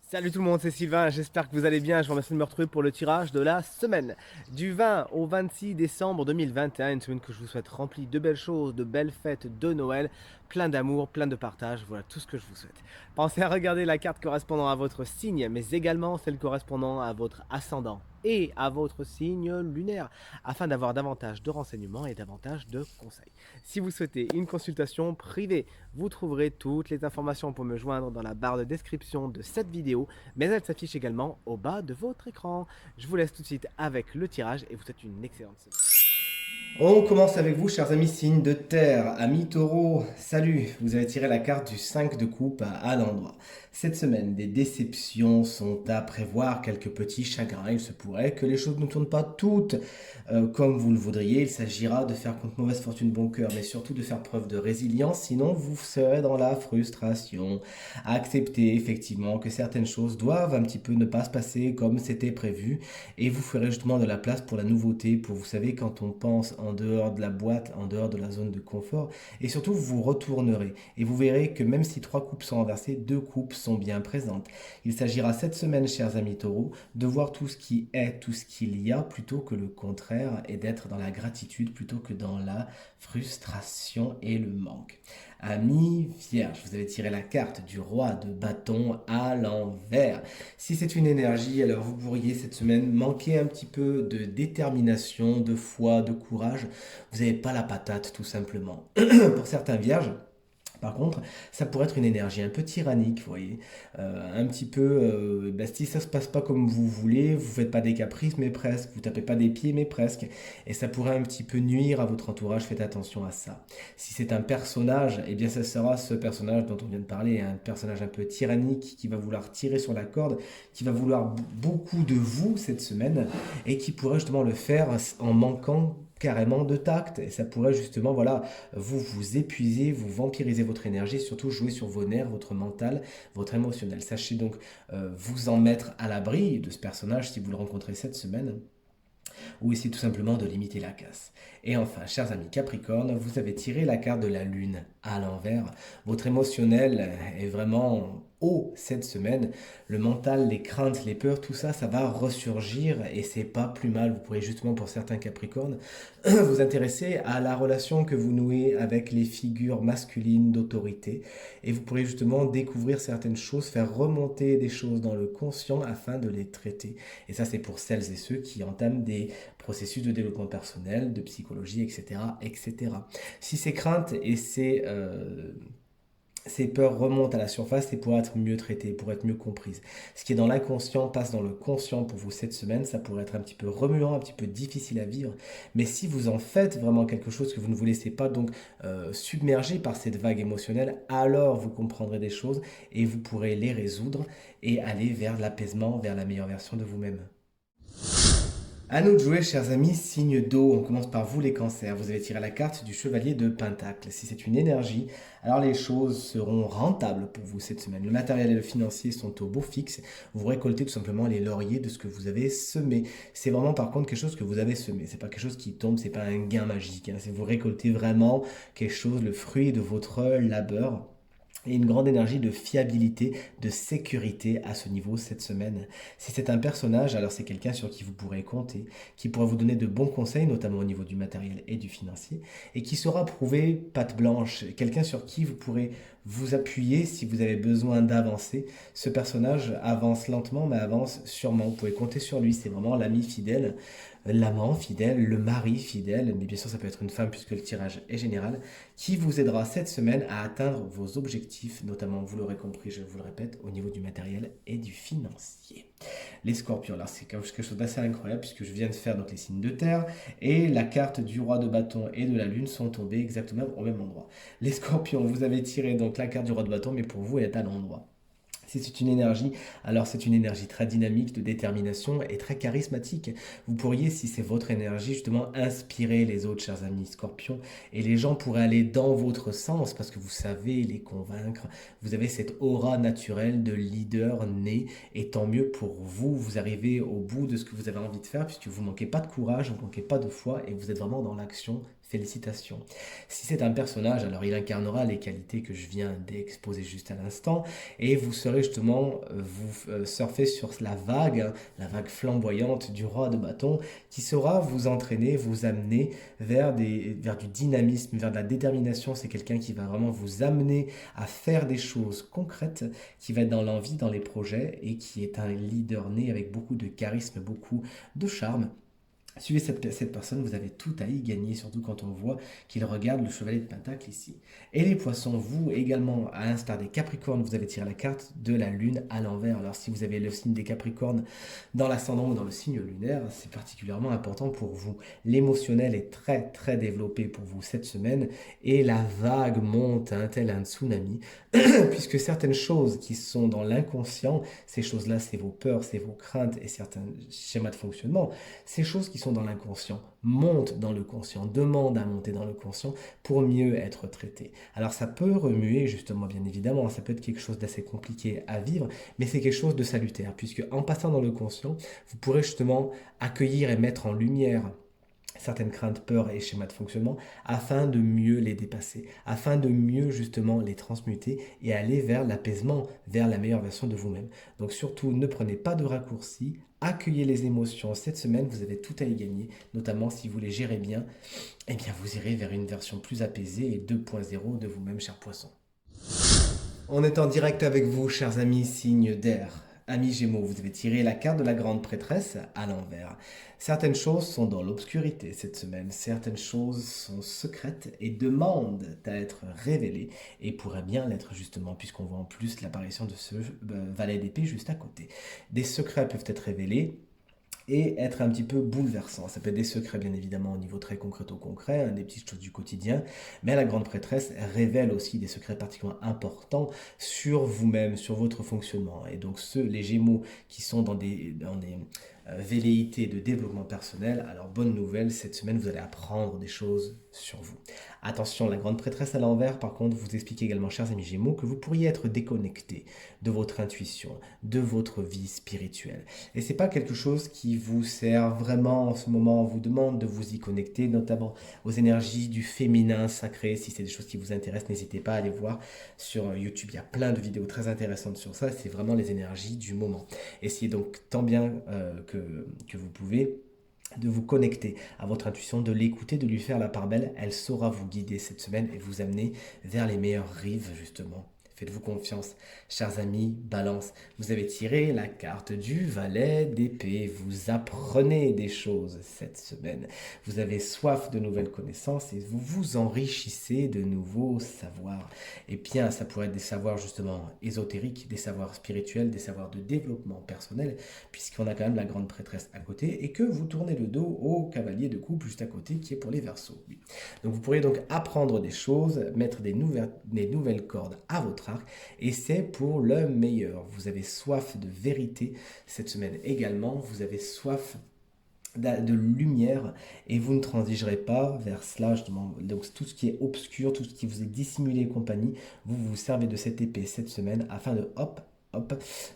Salut tout le monde, c'est Sylvain, j'espère que vous allez bien. Je vous remercie de me retrouver pour le tirage de la semaine. Du 20 au 26 décembre 2021, une semaine que je vous souhaite remplie de belles choses, de belles fêtes de Noël, plein d'amour, plein de partage, voilà tout ce que je vous souhaite. Pensez à regarder la carte correspondant à votre signe, mais également celle correspondant à votre ascendant et à votre signe lunaire, afin d'avoir davantage de renseignements et davantage de conseils. Si vous souhaitez une consultation privée, vous trouverez toutes les informations pour me joindre dans la barre de description de cette vidéo, mais elle s'affiche également au bas de votre écran. Je vous laisse tout de suite avec le tirage et vous souhaite une excellente semaine. On commence avec vous, chers amis signes de terre. Amis taureau, salut. Vous avez tiré la carte du 5 de coupe à l'endroit. Cette semaine, des déceptions sont à prévoir, quelques petits chagrins. Il se pourrait que les choses ne tournent pas toutes comme vous le voudriez. Il s'agira de faire contre mauvaise fortune bon cœur, mais surtout de faire preuve de résilience, sinon vous serez dans la frustration. Acceptez effectivement que certaines choses doivent un petit peu ne pas se passer comme c'était prévu, et vous ferez justement de la place pour la nouveauté, pour, vous savez, quand on pense en dehors de la boîte, en dehors de la zone de confort, et surtout vous retournerez, et vous verrez que même si 3 coupes sont renversées, 2 coupes sont bien présentes. Il s'agira cette semaine, chers amis taureaux, de voir tout ce qui est, tout ce qu'il y a, plutôt que le contraire, et d'être dans la gratitude plutôt que dans la frustration et le manque. Amis vierge, vous avez tiré la carte du roi de bâton à l'envers. Si c'est une énergie, alors vous pourriez cette semaine manquer un petit peu de détermination, de foi, de courage. Vous n'avez pas la patate tout simplement. Pour certains vierges, par contre, ça pourrait être une énergie un peu tyrannique, vous voyez. Un petit peu, si ça se passe pas comme vous voulez, vous faites pas des caprices, mais presque. Vous tapez pas des pieds, mais presque. Et ça pourrait un petit peu nuire à votre entourage, faites attention à ça. Si c'est un personnage, eh bien ça sera ce personnage dont on vient de parler, un personnage un peu tyrannique qui va vouloir tirer sur la corde, qui va vouloir beaucoup de vous cette semaine, et qui pourrait justement le faire en manquant carrément de tact, et ça pourrait justement, voilà, vous épuiser, vous vampiriser votre énergie, surtout jouer sur vos nerfs, votre mental, votre émotionnel. Sachez donc vous en mettre à l'abri de ce personnage si vous le rencontrez cette semaine, ou essayer tout simplement de limiter la casse. Et enfin, chers amis Capricorne, vous avez tiré la carte de la Lune à l'envers. Votre émotionnel est vraiment haut cette semaine. Le mental, les craintes, les peurs, tout ça, ça va ressurgir et c'est pas plus mal. Vous pourrez justement, pour certains Capricornes, vous intéresser à la relation que vous nouez avec les figures masculines d'autorité, et vous pourrez justement découvrir certaines choses, faire remonter des choses dans le conscient afin de les traiter. Et ça, c'est pour celles et ceux qui entament des processus de développement personnel, de psychologie, etc. etc. Si ces craintes et ces peurs remontent à la surface, c'est pour être mieux traitées, pour être mieux comprises. Ce qui est dans l'inconscient passe dans le conscient pour vous cette semaine. Ça pourrait être un petit peu remuant, un petit peu difficile à vivre. Mais si vous en faites vraiment quelque chose, que vous ne vous laissez pas donc submerger par cette vague émotionnelle, alors vous comprendrez des choses et vous pourrez les résoudre et aller vers l'apaisement, vers la meilleure version de vous-même. À nous de jouer, chers amis, signe d'eau. On commence par vous, les cancers. Vous avez tiré la carte du chevalier de Pentacle. Si c'est une énergie, alors les choses seront rentables pour vous cette semaine. Le matériel et le financier sont au beau fixe. Vous récoltez tout simplement les lauriers de ce que vous avez semé. C'est vraiment par contre quelque chose que vous avez semé. C'est pas quelque chose qui tombe, c'est pas un gain magique. C'est vous récoltez vraiment quelque chose, le fruit de votre labeur, et une grande énergie de fiabilité, de sécurité à ce niveau cette semaine. Si c'est un personnage, alors c'est quelqu'un sur qui vous pourrez compter, qui pourra vous donner de bons conseils, notamment au niveau du matériel et du financier, et qui saura prouver patte blanche, quelqu'un sur qui vous pourrez vous appuyer si vous avez besoin d'avancer. Ce personnage avance lentement, mais avance sûrement. Vous pouvez compter sur lui, c'est vraiment l'ami fidèle, l'amant fidèle, le mari fidèle, mais bien sûr ça peut être une femme puisque le tirage est général, qui vous aidera cette semaine à atteindre vos objectifs, notamment, vous l'aurez compris, je vous le répète, au niveau du matériel et du financier. Les scorpions, là c'est quelque chose d'assez incroyable puisque je viens de faire donc les signes de terre et la carte du roi de bâton et de la lune sont tombées exactement au même endroit. Les scorpions, vous avez tiré donc la carte du roi de bâton, mais pour vous elle est à l'endroit. Si c'est une énergie, alors c'est une énergie très dynamique, de détermination et très charismatique. Vous pourriez, si c'est votre énergie, justement inspirer les autres, chers amis scorpions, et les gens pourraient aller dans votre sens parce que vous savez les convaincre. Vous avez cette aura naturelle de leader né, et tant mieux pour vous. Vous arrivez au bout de ce que vous avez envie de faire puisque vous ne manquez pas de courage, vous ne manquez pas de foi et vous êtes vraiment dans l'action Félicitations. Si c'est un personnage, alors il incarnera les qualités que je viens d'exposer juste à l'instant, et vous serez justement, vous surfer sur la vague flamboyante du roi de bâton, qui saura vous entraîner, vous amener vers du dynamisme, vers de la détermination. C'est quelqu'un qui va vraiment vous amener à faire des choses concrètes, qui va être dans l'envie, dans les projets, et qui est un leader né avec beaucoup de charisme, beaucoup de charme. Suivez cette personne, vous avez tout à y gagner, surtout quand on voit qu'il regarde le chevalier de Pentacle ici. Et les poissons, vous également, à l'instar des Capricornes, vous avez tiré la carte de la Lune à l'envers. Alors si vous avez le signe des Capricornes dans l'ascendant ou dans le signe lunaire, c'est particulièrement important pour vous. L'émotionnel est très très développé pour vous cette semaine et la vague monte tel un tsunami, puisque certaines choses qui sont dans l'inconscient, ces choses-là, c'est vos peurs, c'est vos craintes et certains schémas de fonctionnement, ces choses qui sont dans l'inconscient montent dans le conscient, demandent à monter dans le conscient pour mieux être traitées. Alors ça peut remuer justement, bien évidemment, ça peut être quelque chose d'assez compliqué à vivre, mais c'est quelque chose de salutaire, puisque en passant dans le conscient, vous pourrez justement accueillir et mettre en lumière certaines craintes, peurs et schémas de fonctionnement afin de mieux les dépasser, afin de mieux justement les transmuter et aller vers l'apaisement, vers la meilleure version de vous-même. Donc surtout, ne prenez pas de raccourcis, accueillez les émotions. Cette semaine, vous avez tout à y gagner, notamment si vous les gérez bien, eh bien vous irez vers une version plus apaisée et 2.0 de vous-même, cher poisson. On est en direct avec vous, chers amis, signe d'air. Amis Gémeaux, vous avez tiré la carte de la grande prêtresse à l'envers. Certaines choses sont dans l'obscurité cette semaine, certaines choses sont secrètes et demandent à être révélées et pourraient bien l'être justement puisqu'on voit en plus l'apparition de ce valet d'épée juste à côté. Des secrets peuvent être révélés et être un petit peu bouleversant. Ça peut être des secrets bien évidemment au niveau très concret au concret, des petites choses du quotidien, mais la grande prêtresse révèle aussi des secrets particulièrement importants sur vous-même, sur votre fonctionnement. Et donc les Gémeaux qui sont dans des velléités de développement personnel, alors bonne nouvelle, cette semaine vous allez apprendre des choses sur vous. Attention, la grande prêtresse à l'envers, par contre, vous explique également, chers amis Gémeaux, que vous pourriez être déconnecté de votre intuition, de votre vie spirituelle. Et c'est pas quelque chose qui vous sert vraiment en ce moment. On vous demande de vous y connecter, notamment aux énergies du féminin sacré. Si c'est des choses qui vous intéressent, n'hésitez pas à aller voir sur YouTube. Il y a plein de vidéos très intéressantes sur ça. C'est vraiment les énergies du moment. Essayez donc tant bien que vous pouvez de vous connecter à votre intuition, de l'écouter, de lui faire la part belle. Elle saura vous guider cette semaine et vous amener vers les meilleures rives, justement. Faites-vous confiance, chers amis, Balance. Vous avez tiré la carte du valet d'épée. Vous apprenez des choses cette semaine. Vous avez soif de nouvelles connaissances et vous vous enrichissez de nouveaux savoirs. Et bien, ça pourrait être des savoirs justement ésotériques, des savoirs spirituels, des savoirs de développement personnel, puisqu'on a quand même la grande prêtresse à côté et que vous tournez le dos au cavalier de coupe juste à côté qui est pour les Verseaux. Oui. Donc vous pourriez donc apprendre des choses, mettre des nouvelles cordes à votre arc et c'est pour le meilleur. Vous avez soif de vérité cette semaine également, vous avez soif de lumière et vous ne transigerez pas vers cela justement. Donc tout ce qui est obscur, tout ce qui vous est dissimulé et compagnie, vous vous servez de cette épée cette semaine afin de hop,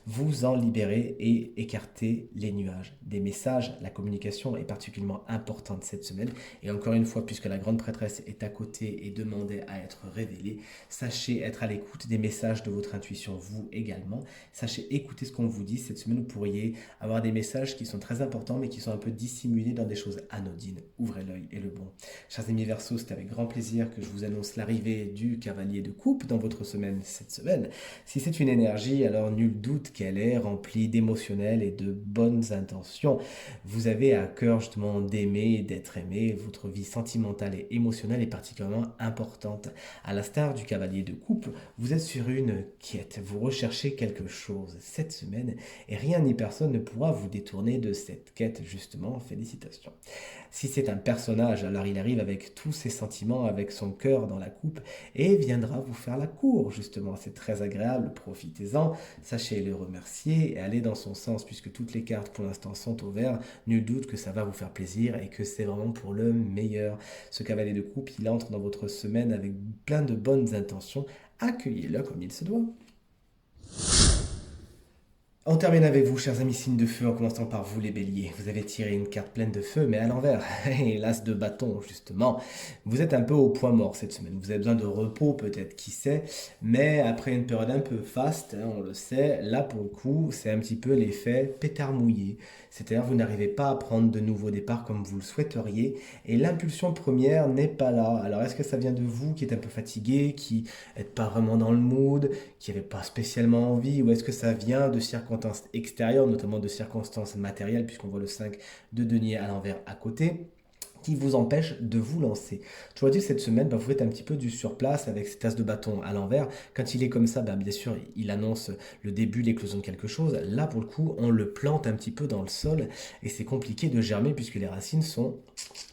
vous en libérer et écarter les nuages. Des messages, la communication est particulièrement importante cette semaine. Et encore une fois, puisque la grande prêtresse est à côté et demandait à être révélée, sachez être à l'écoute des messages de votre intuition, vous également. Sachez écouter ce qu'on vous dit. Cette semaine, vous pourriez avoir des messages qui sont très importants, mais qui sont un peu dissimulés dans des choses anodines. Ouvrez l'œil et le bon. Chers amis Verseaux, c'est avec grand plaisir que je vous annonce l'arrivée du cavalier de coupe dans votre semaine cette semaine. Si c'est une énergie, alors nul doute qu'elle est remplie d'émotionnel et de bonnes intentions. Vous avez à cœur justement d'aimer, d'être aimé. Votre vie sentimentale et émotionnelle est particulièrement importante. À l'instar du cavalier de coupe, vous êtes sur une quête. Vous recherchez quelque chose cette semaine et rien ni personne ne pourra vous détourner de cette quête justement. Félicitations. Si c'est un personnage, alors il arrive avec tous ses sentiments, avec son cœur dans la coupe et viendra vous faire la cour justement. C'est très agréable, profitez-en. Sachez le remercier et aller dans son sens puisque toutes les cartes pour l'instant sont au vert. Nul doute que ça va vous faire plaisir et que c'est vraiment pour le meilleur. Ce cavalier de coupe, il entre dans votre semaine avec plein de bonnes intentions. Accueillez-le comme il se doit. On termine avec vous, chers amis signes de feu, en commençant par vous, les béliers. Vous avez tiré une carte pleine de feu, mais à l'envers. Et l'as de bâton, justement. Vous êtes un peu au point mort cette semaine. Vous avez besoin de repos, peut-être, qui sait. Mais après une période un peu faste, hein, on le sait, là, pour le coup, c'est un petit peu l'effet pétard mouillé. C'est-à-dire, vous n'arrivez pas à prendre de nouveaux départs comme vous le souhaiteriez. Et l'impulsion première n'est pas là. Alors, est-ce que ça vient de vous qui êtes un peu fatigué, qui n'êtes pas vraiment dans le mood, qui n'avait pas spécialement envie, ou est-ce que ça vient de circonstances extérieures, notamment de circonstances matérielles, puisqu'on voit le 5 de denier à l'envers à côté, qui vous empêche de vous lancer. Je vois dire cette semaine, vous faites un petit peu du surplace avec cette as de bâton à l'envers. Quand il est comme ça, bien sûr, il annonce le début, l'éclosion de quelque chose. Là, pour le coup, on le plante un petit peu dans le sol et c'est compliqué de germer puisque les racines sont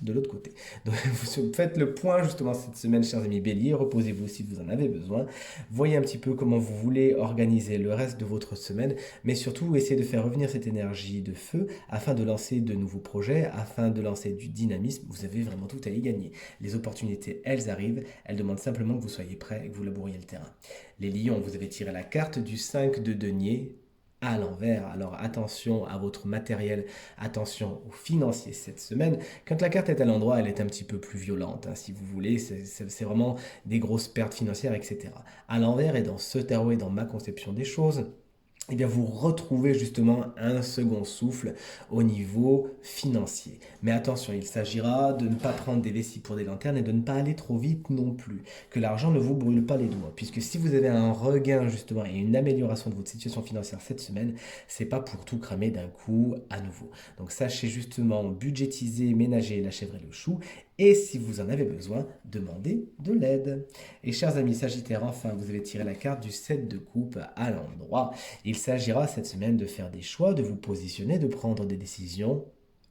de l'autre côté. Donc, vous faites le point justement cette semaine, chers amis béliers. Reposez-vous si vous en avez besoin. Voyez un petit peu comment vous voulez organiser le reste de votre semaine, mais surtout essayez de faire revenir cette énergie de feu afin de lancer de nouveaux projets, afin de lancer du dynamisme. Vous avez vraiment tout à y gagner. Les opportunités, elles arrivent, elles demandent simplement que vous soyez prêts et que vous labouriez le terrain. Les lions, vous avez tiré la carte du 5 de denier à l'envers. Alors attention à votre matériel, attention aux financiers cette semaine. Quand la carte est à l'endroit, elle est un petit peu plus violente, hein, si vous voulez. C'est vraiment des grosses pertes financières, etc. À l'envers, et dans ce tarot et dans ma conception des choses, eh bien vous retrouvez justement un second souffle au niveau financier. Mais attention, il s'agira de ne pas prendre des vessies pour des lanternes et de ne pas aller trop vite non plus. Que l'argent ne vous brûle pas les doigts. Puisque si vous avez un regain justement et une amélioration de votre situation financière cette semaine, c'est pas pour tout cramer d'un coup à nouveau. Donc sachez justement budgétiser, ménager la chèvre et le chou. Et si vous en avez besoin, demandez de l'aide. Et chers amis Sagittaires, enfin, vous avez tiré la carte du 7 de coupe à l'endroit. Il s'agira cette semaine de faire des choix, de vous positionner, de prendre des décisions.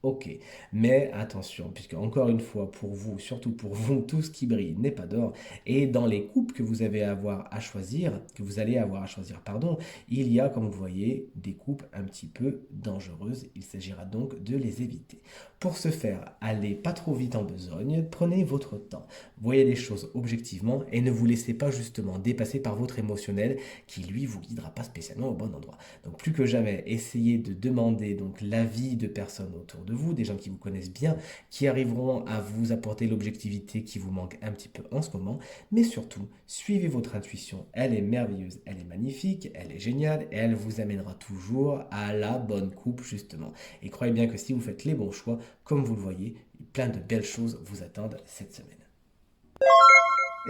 Ok, mais attention, puisque encore une fois, pour vous, surtout pour vous, tout ce qui brille n'est pas d'or. Et dans les coupes que vous avez à avoir à choisir, que vous allez avoir à choisir, pardon, il y a, comme vous voyez, des coupes un petit peu dangereuses. Il s'agira donc de les éviter. Pour ce faire, allez pas trop vite en besogne, prenez votre temps. Voyez les choses objectivement et ne vous laissez pas justement dépasser par votre émotionnel qui lui vous guidera pas spécialement au bon endroit. Donc plus que jamais, essayez de demander donc l'avis de personnes autour de vous, des gens qui vous connaissent bien, qui arriveront à vous apporter l'objectivité qui vous manque un petit peu en ce moment, mais surtout, suivez votre intuition. Elle est merveilleuse, elle est magnifique, elle est géniale et elle vous amènera toujours à la bonne coupe justement. Et croyez bien que si vous faites les bons choix, comme vous le voyez, plein de belles choses vous attendent cette semaine.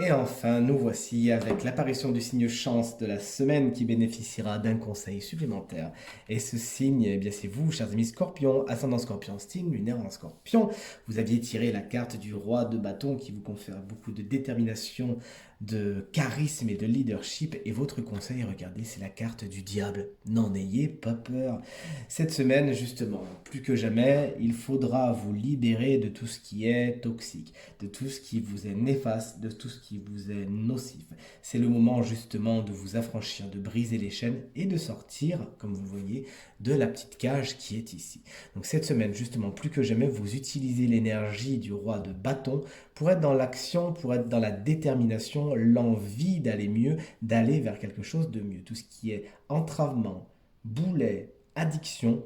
Et enfin, nous voici avec l'apparition du signe chance de la semaine qui bénéficiera d'un conseil supplémentaire. Et ce signe, eh bien c'est vous, chers amis Scorpion, ascendant Scorpion, signe lunaire en Scorpion. Vous aviez tiré la carte du roi de bâton qui vous confère beaucoup de détermination, de charisme et de leadership. Et votre conseil, regardez, c'est la carte du diable. N'en ayez pas peur. Cette semaine, justement, plus que jamais, il faudra vous libérer de tout ce qui est toxique, de tout ce qui vous est néfaste, de tout ce qui vous est nocif. C'est le moment justement de vous affranchir, de briser les chaînes et de sortir, comme vous le voyez, de la petite cage qui est ici. Donc cette semaine, justement, plus que jamais, vous utilisez l'énergie du roi de bâton pour être dans l'action, pour être dans la détermination, l'envie d'aller mieux, d'aller vers quelque chose de mieux. Tout ce qui est entravement, boulet, addiction,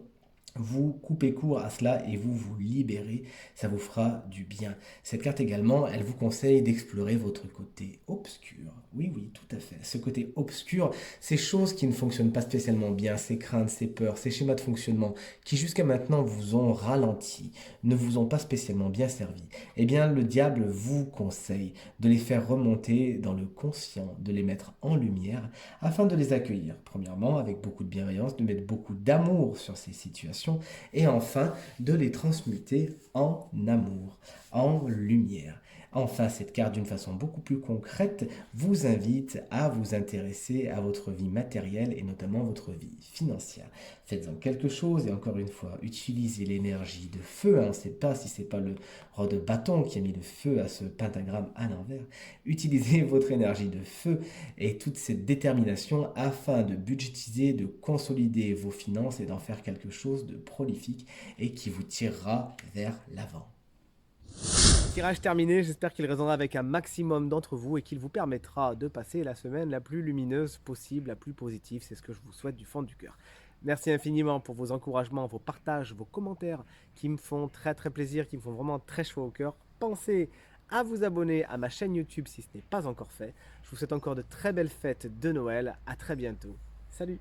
vous coupez court à cela et vous vous libérez, ça vous fera du bien. Cette carte également, elle vous conseille d'explorer votre côté obscur. Oui, oui, tout à fait. Ce côté obscur, ces choses qui ne fonctionnent pas spécialement bien, ces craintes, ces peurs, ces schémas de fonctionnement qui jusqu'à maintenant vous ont ralenti, ne vous ont pas spécialement bien servi. Eh bien, le diable vous conseille de les faire remonter dans le conscient, de les mettre en lumière afin de les accueillir. Premièrement, avec beaucoup de bienveillance, de mettre beaucoup d'amour sur ces situations et enfin de les transmuter en amour, en lumière. Enfin, cette carte, d'une façon beaucoup plus concrète, vous invite à vous intéresser à votre vie matérielle et notamment votre vie financière. Faites-en quelque chose et encore une fois, utilisez l'énergie de feu. On ne sait pas si c'est pas le roi de bâton qui a mis le feu à ce pentagramme à l'envers. Utilisez votre énergie de feu et toute cette détermination afin de budgétiser, de consolider vos finances et d'en faire quelque chose de prolifique et qui vous tirera vers l'avant. Tirage terminé, j'espère qu'il résonnera avec un maximum d'entre vous et qu'il vous permettra de passer la semaine la plus lumineuse possible, la plus positive. C'est ce que je vous souhaite du fond du cœur. Merci infiniment pour vos encouragements, vos partages, vos commentaires qui me font très très plaisir, qui me font vraiment très chaud au cœur. Pensez à vous abonner à ma chaîne YouTube si ce n'est pas encore fait. Je vous souhaite encore de très belles fêtes de Noël. À très bientôt. Salut!